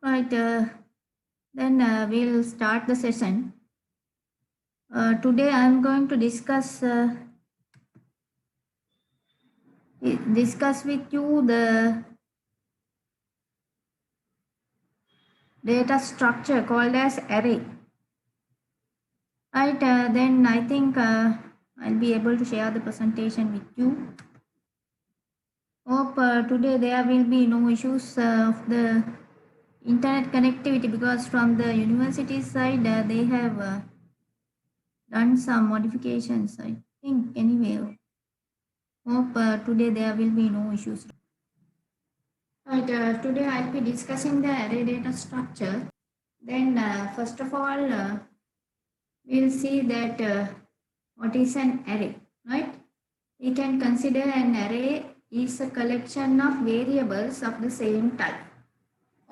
Right, then we'll start the session. Today I'm going to discuss with you the data structure called as array. Right, then I think I'll be able to share the presentation with you. Hope today there will be no issues of the internet connectivity, because from the university side they have done some modifications, I think. Anyway, hope today there will be no issues. Right, today I'll be discussing the array data structure. Then first of all, we'll see that what is an array, right? We can consider an array is a collection of variables of the same type.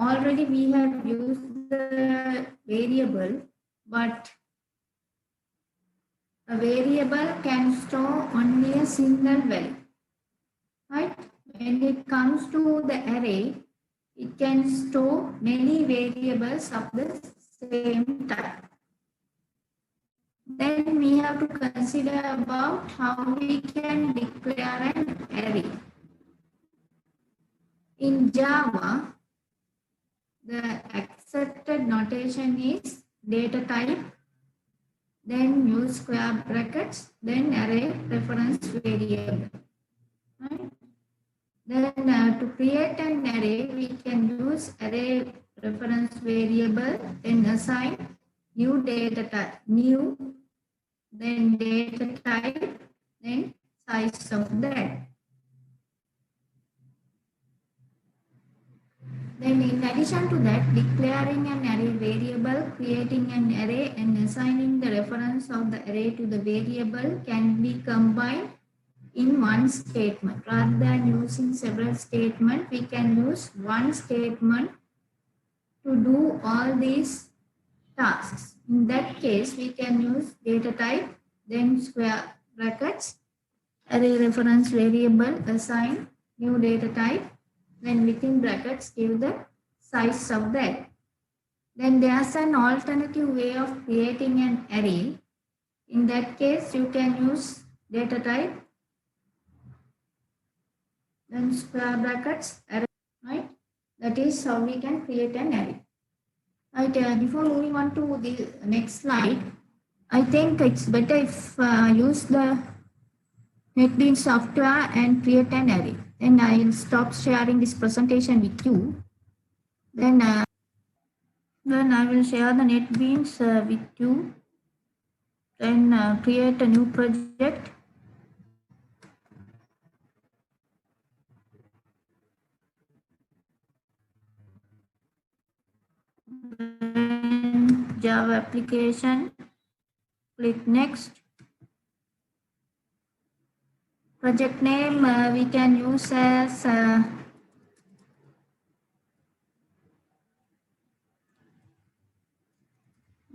Already we have used the variable, but a variable can store only a single value, right? When it comes to the array, it can store many variables of the same type. Then we have to consider about how we can declare an array. In Java, the accepted notation is data type, then use square brackets, then array reference variable. Right? Then to create an array, we can use array reference variable, then assign new data type, then data type, then size of that. Then in addition to that, declaring an array variable, creating an array, and assigning the reference of the array to the variable can be combined in one statement. Rather than using several statements, we can use one statement to do all these tasks. In that case, we can use data type, then square brackets, array reference variable, assign new data type, then within brackets give the size of that. Then there's an alternative way of creating an array. In that case, you can use data type, then square brackets, array, right? That is how we can create an array. Right, before moving on to the next slide, I think it's better if use the NetBeans software and create an array. Then I'll stop sharing this presentation with you. Then I will share the NetBeans with you. Then create a new project. Then Java application. Click next. Project name we can use as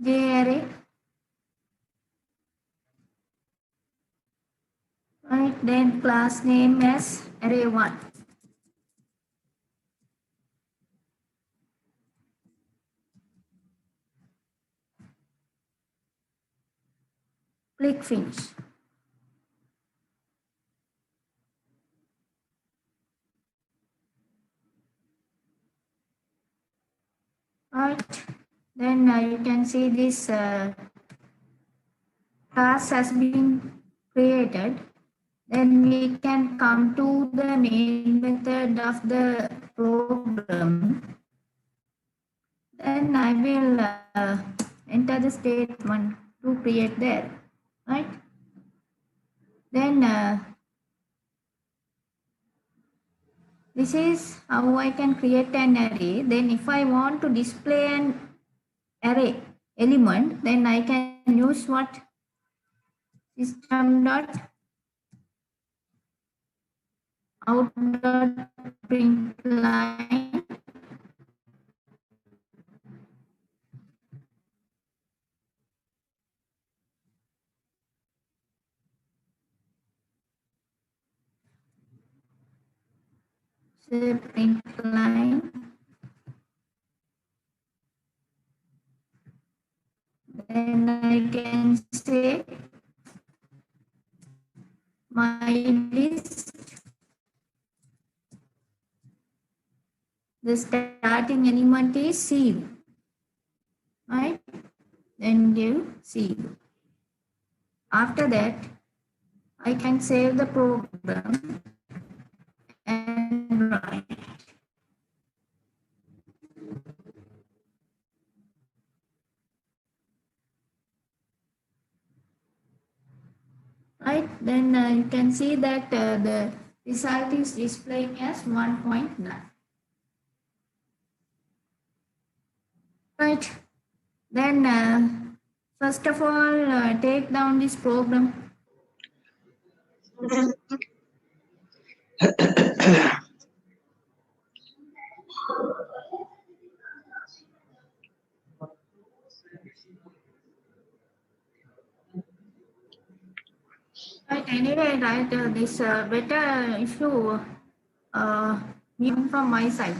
JArray. Right, then class name as array1. Click finish. Right, then you can see this class has been created. Then we can come to the main method of the program. Then I will enter the statement to create there, right? Then this is how I can create an array. Then if I want to display an array element, then I can use what? System.out.println print line my list, the starting element is 0, right? Then give 0. After that, I can save the program and run it. Right, then you can see that the result is displaying as 1.9. Right, then first of all, take down this program. Right, anyway, right, this better issue even from my side.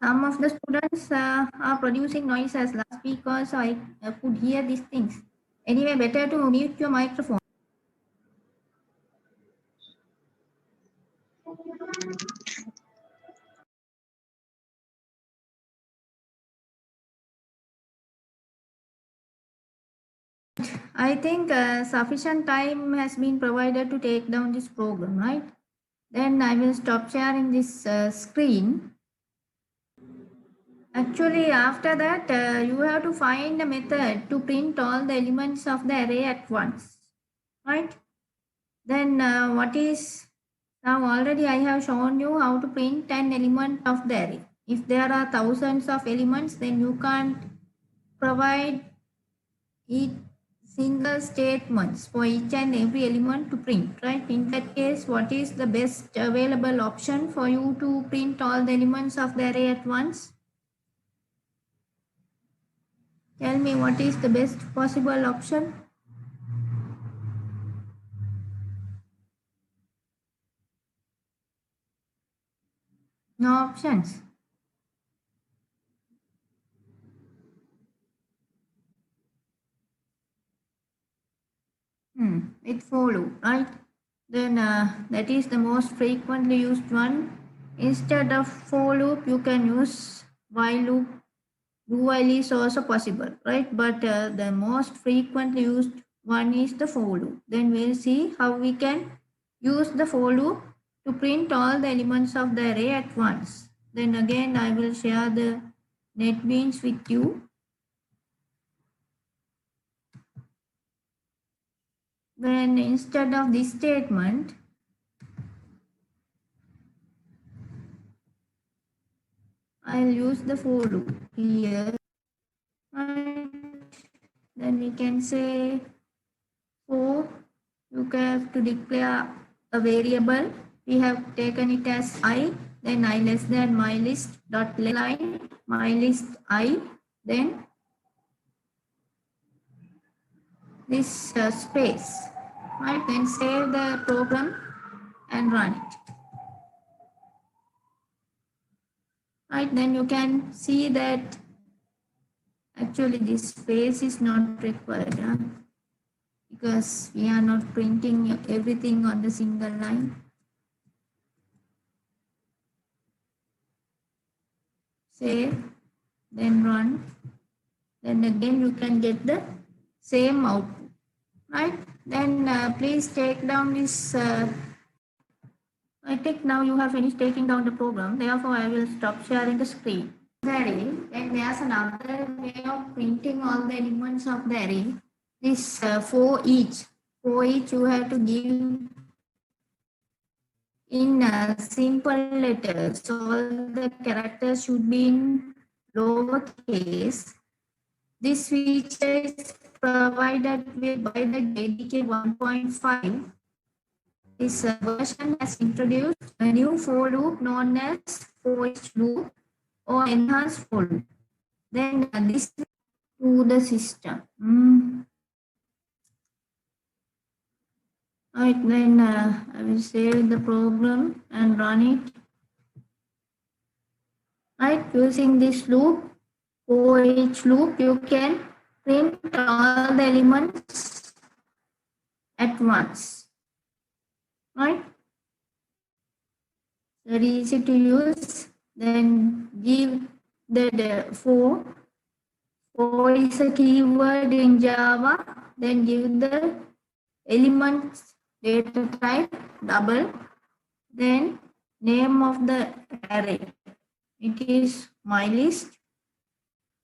Some of the students are producing noise as loudspeakers, so I could hear these things. Anyway, better to mute your microphone. I think sufficient time has been provided to take down this program, right? Then I will stop sharing this screen. Actually, after that, you have to find a method to print all the elements of the array at once, right? Then what is, now already I have shown you how to print an element of the array. If there are thousands of elements, then you can't provide each single statements for each and every element to print, right? In that case, what is the best available option for you to print all the elements of the array at once? Tell me what is the best possible option? No options. With for loop, right? Then that is the most frequently used one. Instead of for loop, you can use while loop. Do while is also possible, right? But the most frequently used one is the for loop. Then we'll see how we can use the for loop to print all the elements of the array at once. Then again, I will share the NetBeans with you. Then instead of this statement, I'll use the for loop here. Right. Then we can say for, you have to declare a variable. We have taken it as I, then I less than my list dot line, my list I, then this space, right? Then save the program and run it. Right, then you can see that actually this space is not required because we are not printing everything on the single line. Save, then run, then again you can get the same output, right? Then please take down this. I think now you have finished taking down the program. Therefore, I will stop sharing the screen. The array, and there's another way of printing all the elements of the array. This for each you have to give in simple letters. All the characters should be in lowercase. This feature is provided by the JDK 1.5. This version has introduced a new for loop known as for each loop or enhanced for loop. Then this to the system. Right, then I will save the program and run it. Right, using this loop, for each loop, you can print all the elements at once. right? Very easy to use. Then give the for is a keyword in Java. Then give the elements data type double. Then name of the array. It is my list.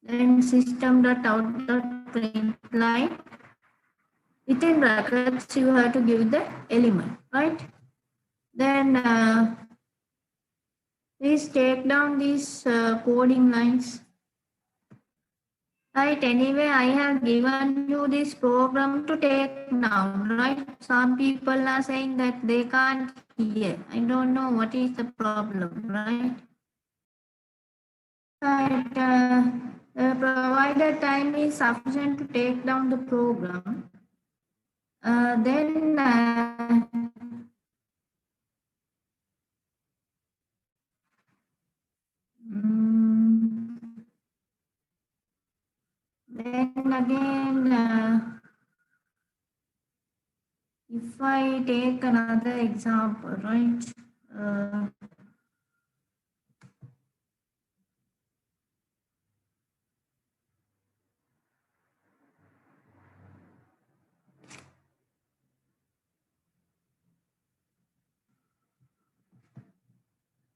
Then system.out.println. Within brackets, you have to give the element, right? Then please take down these coding lines. Right, anyway, I have given you this program to take down, right? Some people are saying that they can't hear. I don't know what is the problem, right? Right, the provided time is sufficient to take down the program. Then again, if I take another example, right?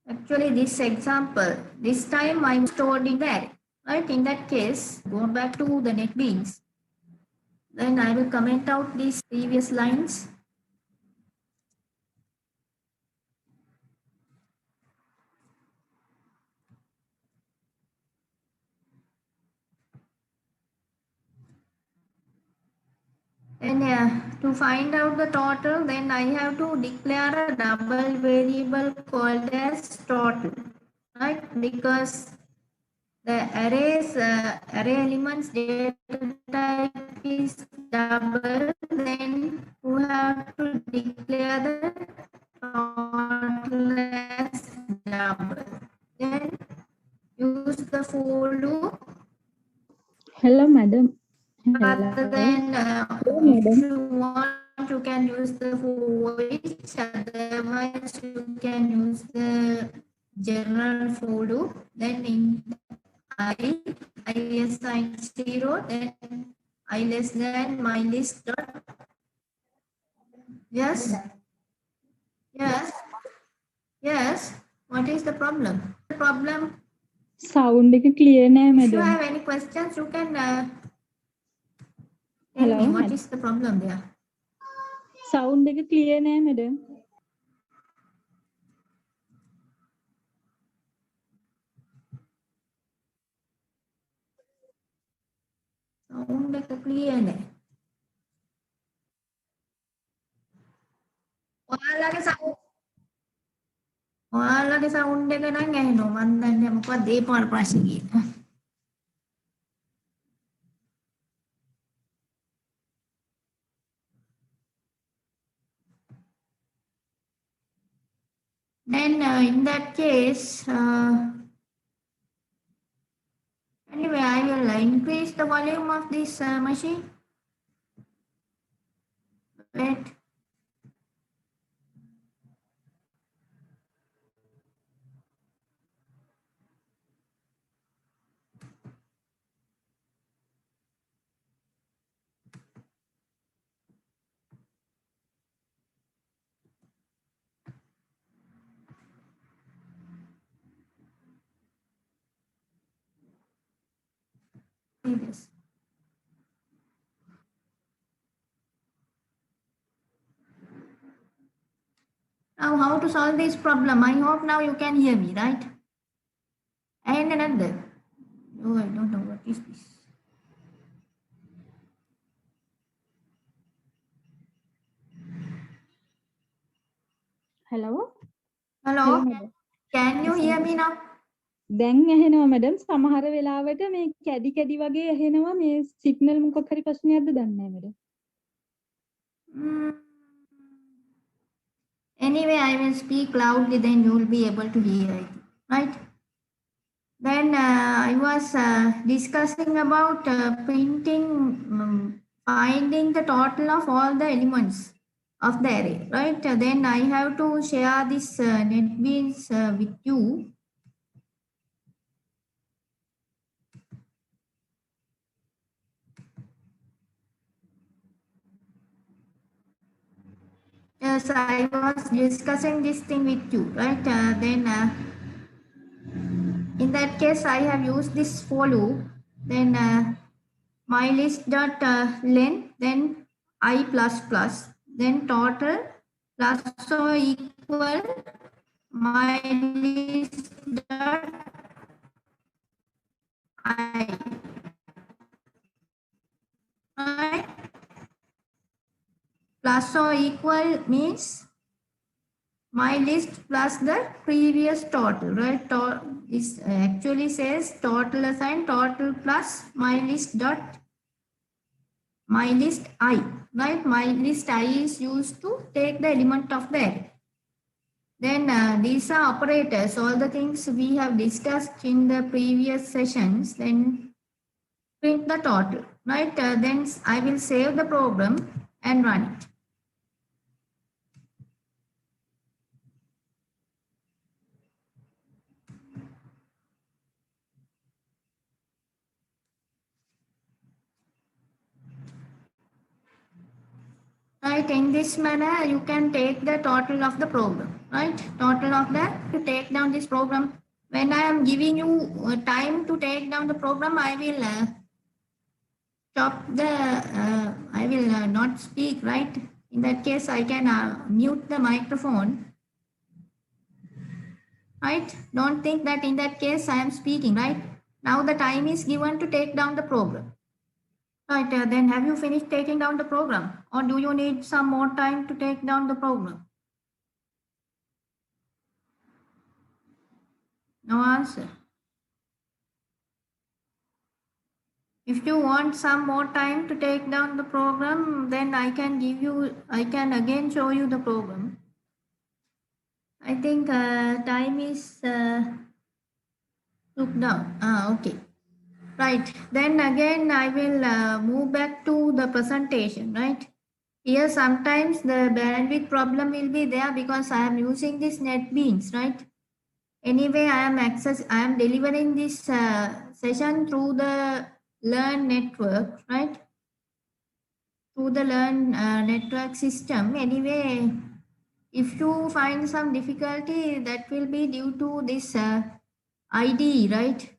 Actually, this example, this time I'm stored in the array, right? In that case, go back to the NetBeans. Then I will comment out these previous lines. And to find out the total, then I have to declare a double variable called as total, right? Because the array elements data type is double, then you have to declare the total as double. Then use the for loop. Hello, madam. Rather than if you want, you can use the for each. Otherwise, you can use the general for loop. Then in I assign 0, then I less than my list dot. Yes. Yes. Yes. What is the problem? The problem. Sound clear na, If madam. you have any questions, you can tell Hello, me what madam. is the problem there. Sound clear na, madam. Sound clear ne. ඔයාලගේ sound එක නම් ඇහෙනවා. මම දන්නේ මොකක්ද ඒ පාර ප්‍රශ්නේ කියන්නේ. Then in that case, anyway, I will increase the volume of this machine. Wait. Yes. Now, how to solve this problem? I hope now you can hear me, right? And another. Oh, I don't know what is this. Hello. Hello. Can you hear me now? දැන් ඇහෙනවා madam සමහර වෙලාවට මේ කැඩි කැඩි වගේ ඇහෙනවා මේ සිග්නල් මොකක් හරි ප්‍රශ්නයක්ද දන්නේ නැහැ madam. Anyway, I will speak loudly, then you will be able to hear it, right? Then I was discussing about printing, finding the total of all the elements. of the array, right? Then I have to share this NetBeans with you. Yes, I was discussing this thing with you, right? Then in that case, I have used this for loop. Then my list dot length, then I plus plus, then total plus or equal my list dot I. Right? Plus or equal means my list plus the previous total, right? This actually says total assign total plus my list dot my list I, right? My list I is used to take the element of the array. Then these are operators, all the things we have discussed in the previous sessions. Then print the total, right? Then I will save the program and run it. Right, in this manner, you can take the total of the program, right? Total of the, to take down this program. When I am giving you time to take down the program, I will stop the, I will not speak, right? In that case, I can mute the microphone, right? Don't think that in that case I am speaking, right? Now the time is given to take down the program. Right, then have you finished taking down the program? Or do you need some more time to take down the program? No answer. If you want some more time to take down the program, then I can again show you the program. I think time is look down. Okay. Right. Then again, I will move back to the presentation, right? Here, sometimes the bandwidth problem will be there because I am using this NetBeans, right? Anyway, I am delivering this session through the Learn network, right? Through the Learn network system. Anyway, if you find some difficulty, that will be due to this ID, right?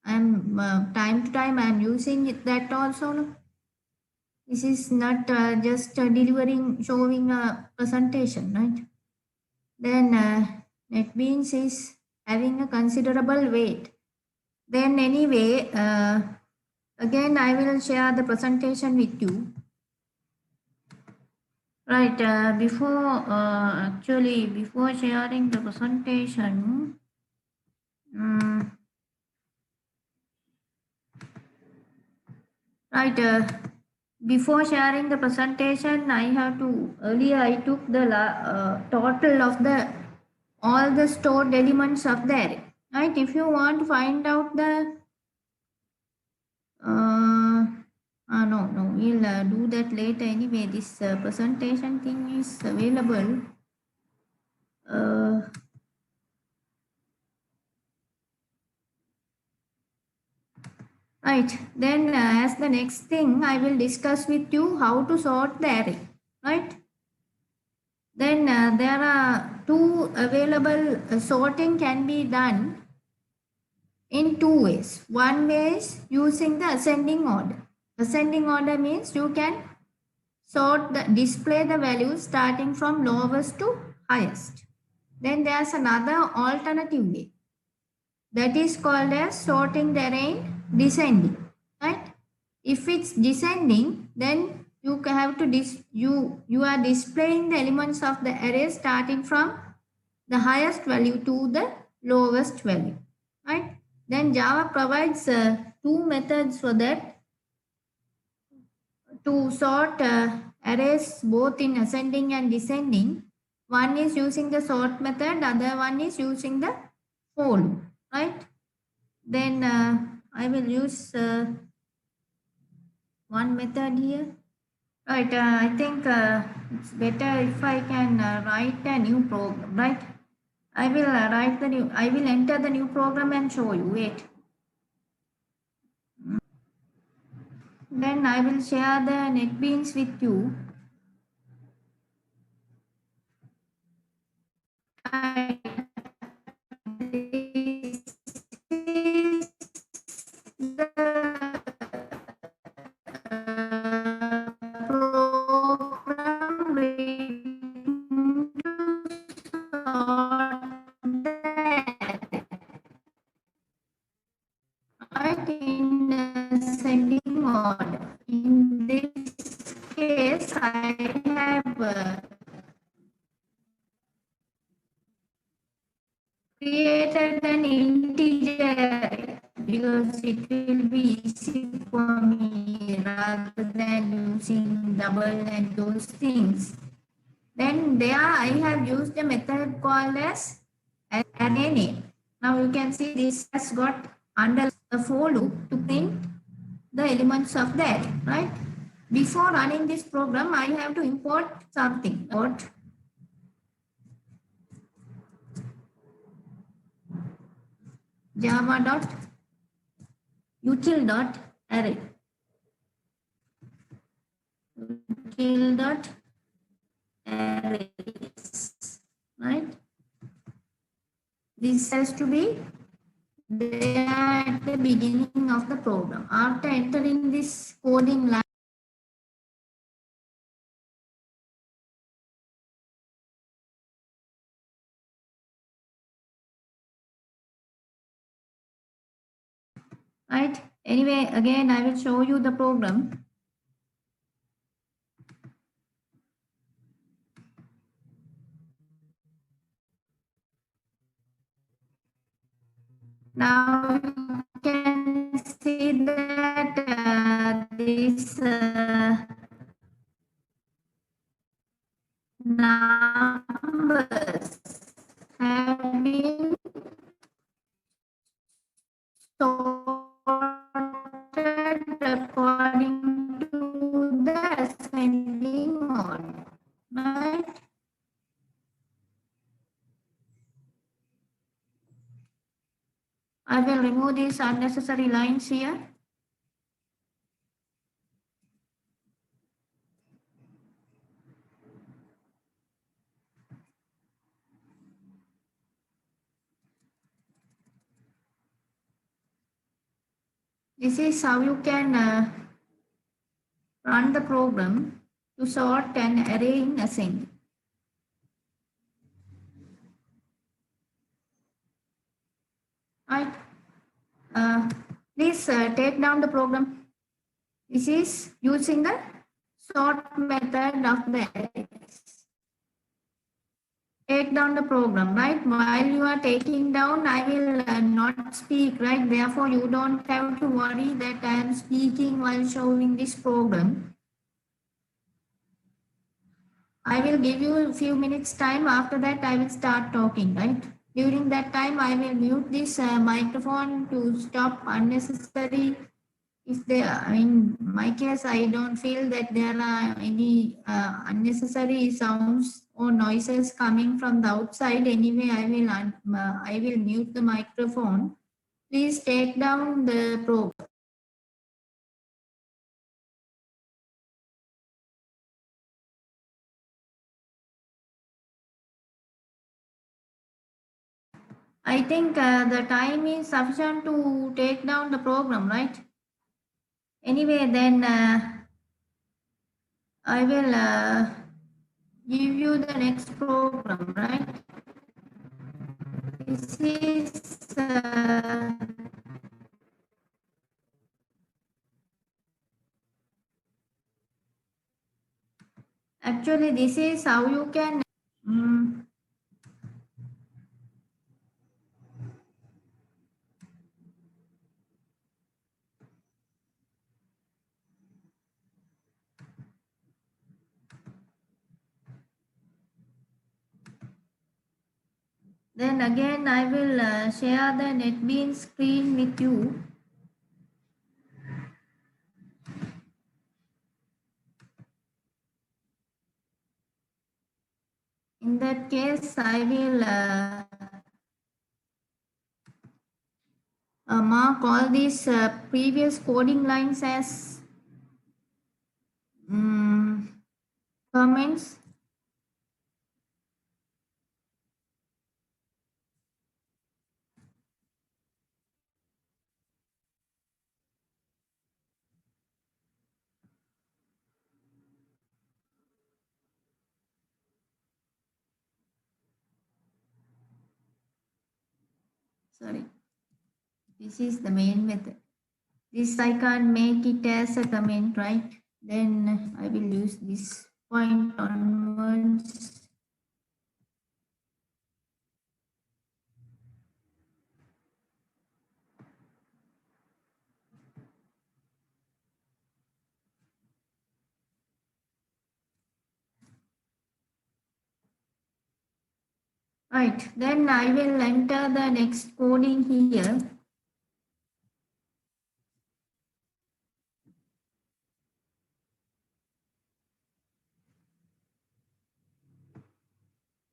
I'm time to time I'm using it that also. No? This is not just showing a presentation, right? Then NetBeans is having a considerable weight. Then anyway, again I will share the presentation with you. Right, before sharing the presentation, right, before sharing the presentation, I have to, earlier I took the total of all the stored elements of the array, right? If you want to find out the, no, we'll do that later anyway. This presentation thing is available. Right, then as the next thing, I will discuss with you how to sort the array, right? Then there are two available sorting can be done in two ways. One way is using the ascending order. Ascending order means you can display the values starting from lowest to highest. Then there's another alternative way. That is called as sorting the array in descending, right? If it's descending, then you have to you are displaying the elements of the array starting from the highest value to the lowest value, right? Then Java provides two methods for that to sort arrays both in ascending and descending. One is using the sort method, other one is using the for loop, right? Then I will use one method here. Right, I think it's better if I can write a new program, right? I will enter the new program and show you. Wait. Then I will share the NetBeans with you. This is the program written to sort that right in ascending order. In this case, I have created an integer because it will be easy for me rather than using double and those things. Then there I have used a method called as array name. Now you can see this has got under the for loop to print the elements of that, right? Before running this program, I have to import something. Import java.util.array. Util.arrays, right? This has to be there at the beginning of the program. After entering this coding line, right? Anyway, again, I will show you the program. Now you can see that these numbers have been sorted according to the ascending order, right? I will remove these unnecessary lines here. This is how you can run the program to sort an array in ascending. Right? Please take down the program. This is using the sort method of the arrays. Take down the program, right? While you are taking down, I will not speak, right? Therefore, you don't have to worry that I am speaking while showing this program. I will give you a few minutes time. After that, I will start talking, right? During that time, I will mute this microphone to stop unnecessary. If there, in my case, I don't feel that there are any unnecessary sounds or noises coming from the outside. Anyway, I will mute the microphone. Please take down the program. I think the time is sufficient to take down the program, right? Anyway, then I will give you the next program, right? This is actually this is how you can then again I will share the NetBeans screen with you. that case, I will mark all these previous coding lines as comments. Sorry, this is the main method. This I can't make it as a comment, right? Then I will use this point onwards. Right, then I will enter the next coding here.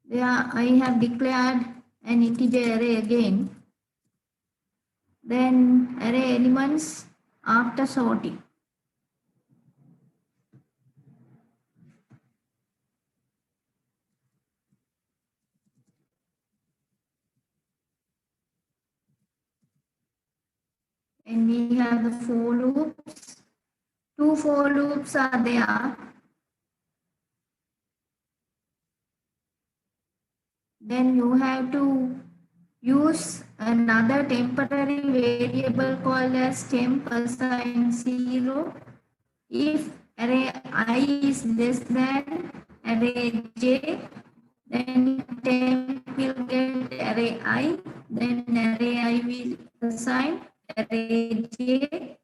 There I have declared an integer array again. Then array elements after sorting. And we have the for loops. 2 for loops are there. Then you have to use another temporary variable called as temp assign 0 if array I is less than array j, then temp will get array I, then array I will assign array j,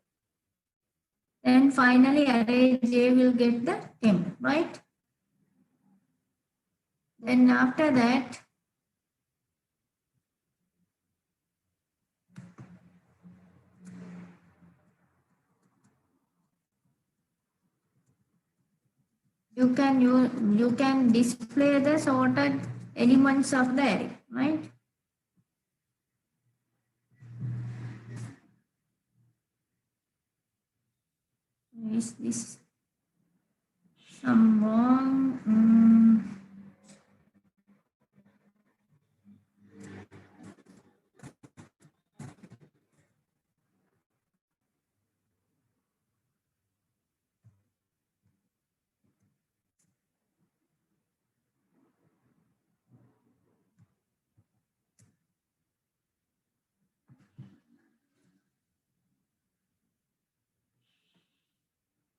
then finally array j will get the temp, right? Then after that, you can display the sorted elements of the array, right? Is this some wrong?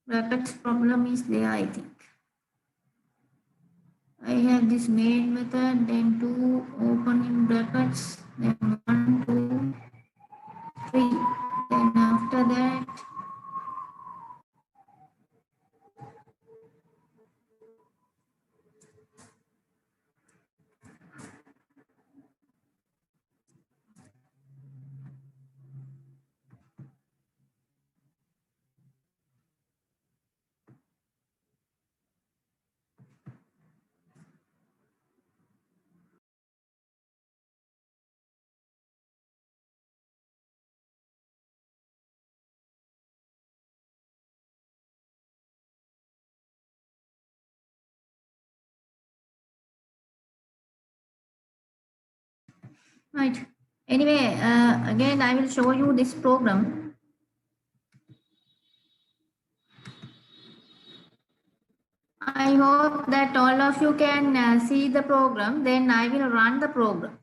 Brackets problem is there, I think. I have this main method, then 2 opening brackets, then 1, 2, 3. Then after that, right. Anyway, again, I will show you this program. I hope that all of you can see the program. Then I will run the program.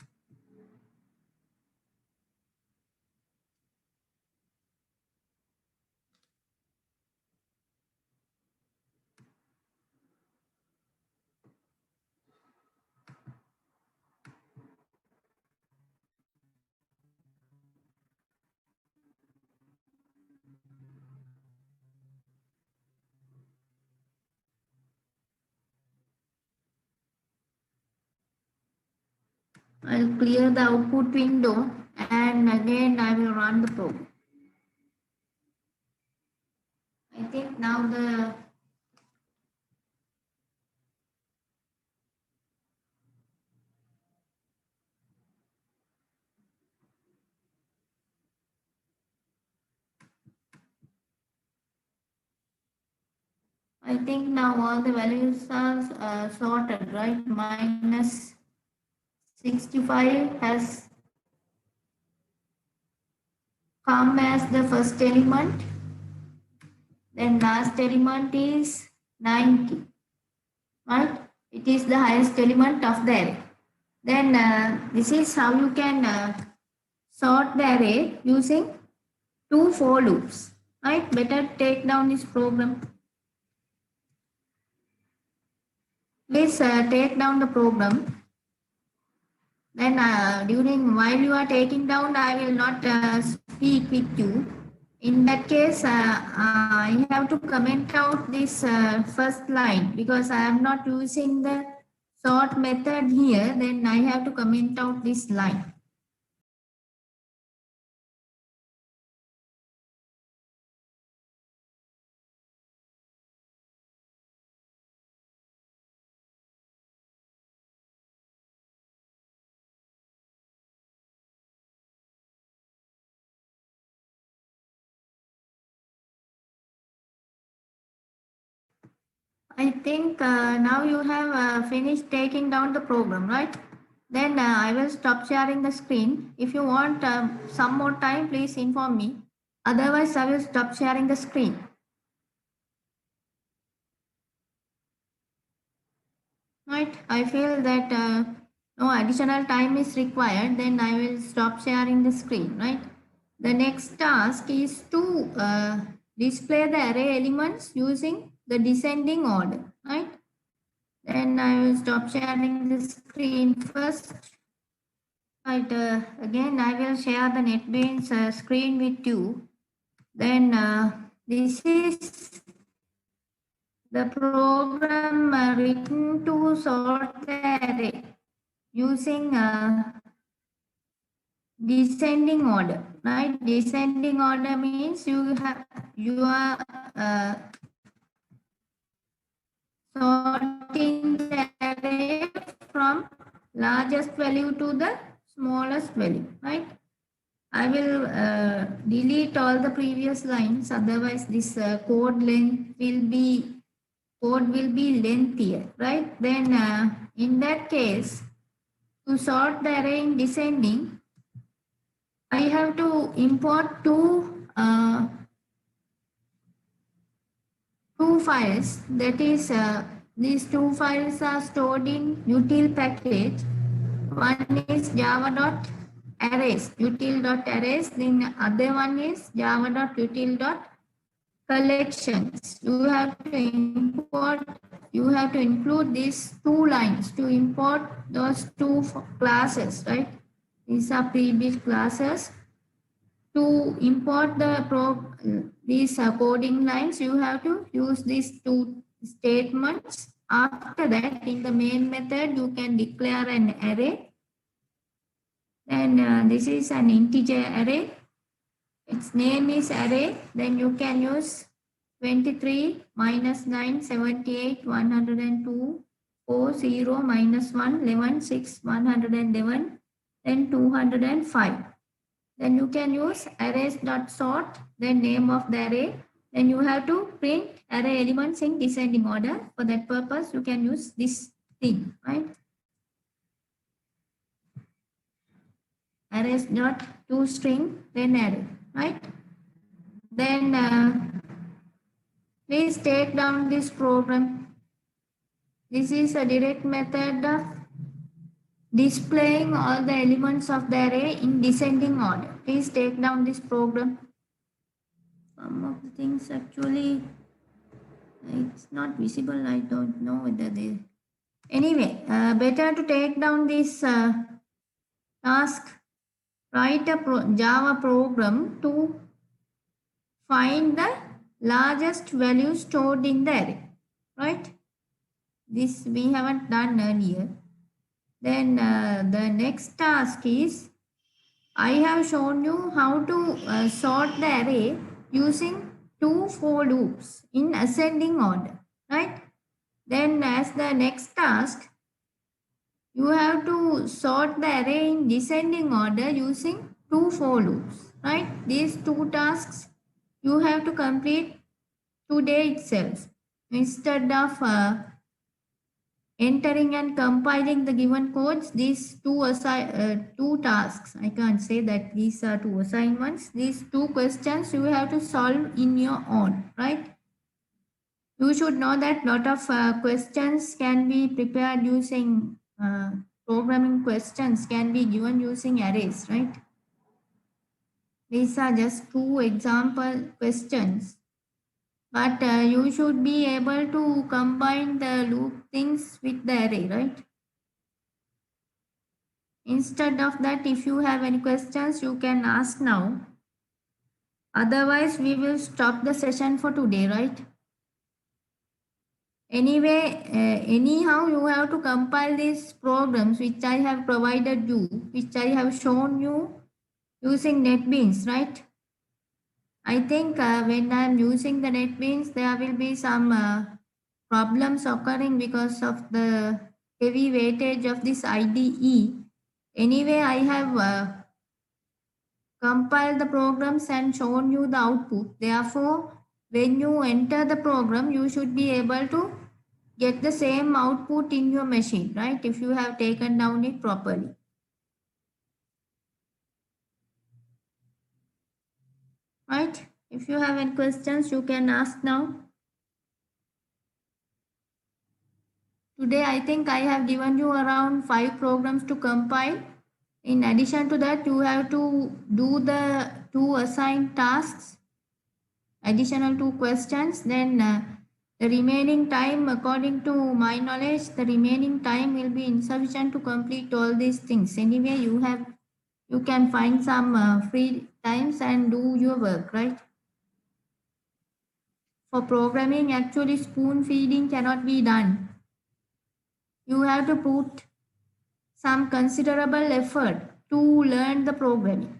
I'll clear the output window and again I will run the program. I think now the I think now all the values are sorted, right? Minus 65 has come as the first element. Then last element is 90, right? It is the highest element of the array. Then this is how you can sort the array using 2 for loops, right? Better take down this program. Please take down the program. Then while you are taking down, I will not speak with you. In that case, I have to comment out this first line because I am not using the sort method here. Then I have to comment out this line. I think now you have finished taking down the program, right? Then I will stop sharing the screen. If you want some more time, please inform me. Otherwise, I will stop sharing the screen. Right? I feel that no additional time is required. Then I will stop sharing the screen, right? The next task is to display the array elements using the descending order, right? Then I will stop sharing the screen first. Right, again, I will share the NetBeans screen with you. Then this is the program written to sort the array using descending order, right? Descending order means you are sorting the array from largest value to the smallest value, right? I will delete all the previous lines, otherwise this code will be lengthier, right? Then in that case, to sort the array in descending, I have to import two files. That is, these two files are stored in util package. One is java.arrays, util.arrays. Then other one is java.util.collections. You have to include these two lines to import those two classes, right? These are pre-built classes. To import these coding lines, you have to use these two statements. After that, in the main method, you can declare an array. Then this is an integer array. Its name is array. Then you can use 23 minus 9, 78, 102, 4, 0, minus 1, 11, 6, 111, then 205. Then you can use arrays.sort, then name of the array. Then you have to print array elements in descending order. For that purpose, you can use this thing, right? Arrays.toString, then array, right? Then please take down this program. This is a direct method of displaying all the elements of the array in descending order. Please take down this program. Some of the things actually it's not visible. I don't know whether they. Anyway, better to take down this task. Write a Java program to find the largest value stored in the array, right? This we haven't done earlier. Then the next task is, I have shown you how to sort the array using 2 for loops in ascending order, right? Then as the next task, you have to sort the array in descending order using 2 for loops, right? These two tasks you have to complete today itself. instead of entering and compiling the given codes, these two tasks, I can't say that these are two assignments, these two questions you have to solve in your own, right? You should know that lot of questions can be prepared using programming questions can be given using arrays, right? These are just two example questions, but you should be able to combine the loop things with the array, right? Instead of that, if you have any questions, you can ask now. Otherwise, we will stop the session for today, right? Anyway, anyhow, you have to compile these programs which I have provided you, which I have shown you using NetBeans, right? I think when I am using the NetBeans, there will be some problems occurring because of the heavy weightage of this IDE. Anyway, I have compiled the programs and shown you the output. Therefore, when you enter the program, you should be able to get the same output in your machine, right? If you have taken down it properly. Right? If you have any questions, you can ask now. Today, I think I have given you around 5 programs to compile. In addition to that, you have to do the 2 assigned tasks, additional 2 questions. Then the remaining time, according to my knowledge, the remaining time will be insufficient to complete all these things. Anyway, you can find some free times and do your work, right? For programming, actually spoon feeding cannot be done. You have to put some considerable effort to learn the programming.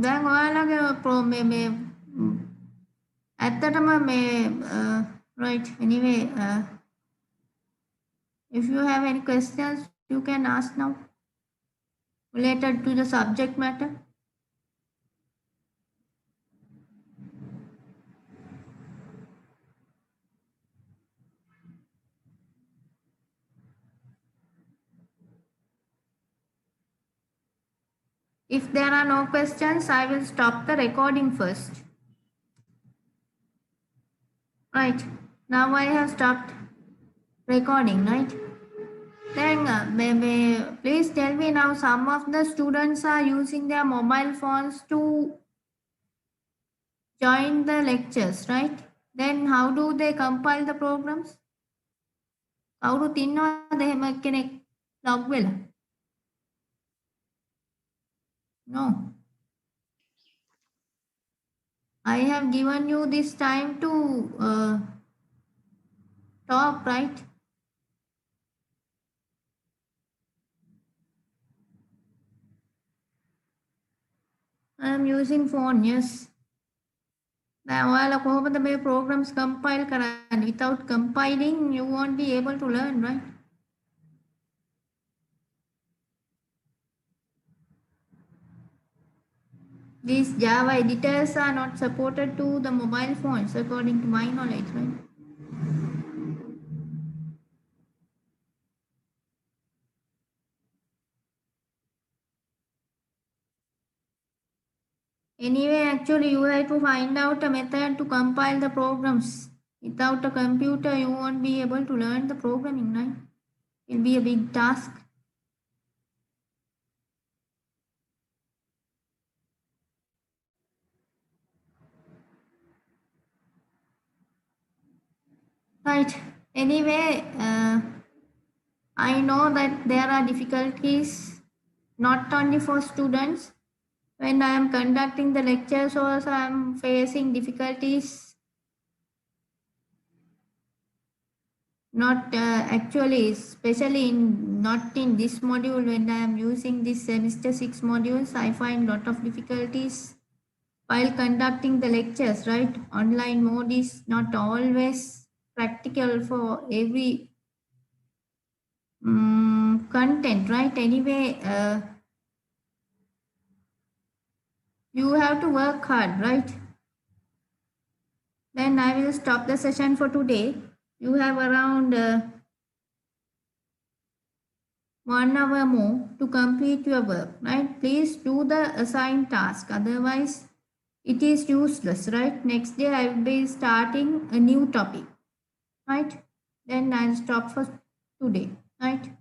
දැන් ඔයාලගේ මේ ඇත්තටම මේ right anyway if you have any questions you can ask now related to the subject matter. If there are no questions, I will stop the recording first. Right, now I have stopped recording, right? Then please tell me now, some of the students are using their mobile phones to join the lectures, right? Then how do they compile the programs? කවුරුත් ඉන්නවද එහෙම කෙනෙක් log වෙලා? No. I have given you this time to talk, right? I am using phone, yes. දැන් ඔයාලා කොහොමද මේ programs compile කරන්නේ? Without compiling, you won't be able to learn, right? These Java editors are not supported to the mobile phones, according to my knowledge, right? Anyway, actually, you have to find out a method to compile the programs. Without a computer, you won't be able to learn the programming, right? It'll be a big task. Right. Anyway, I know that there are difficulties not only for students. When I am conducting the lectures also, I am facing difficulties. Not actually, especially not in this module. When I am using this semester 6 modules, I find lot of difficulties while conducting the lectures, right? Online mode is not always practical for every content, right? Anyway, You have to work hard, right? Then I will stop the session for today. You have around 1 hour more to complete your work, right? Please do the assigned task. Otherwise, it is useless, right? Next day I will be starting a new topic, right? Then I'll stop for today, right?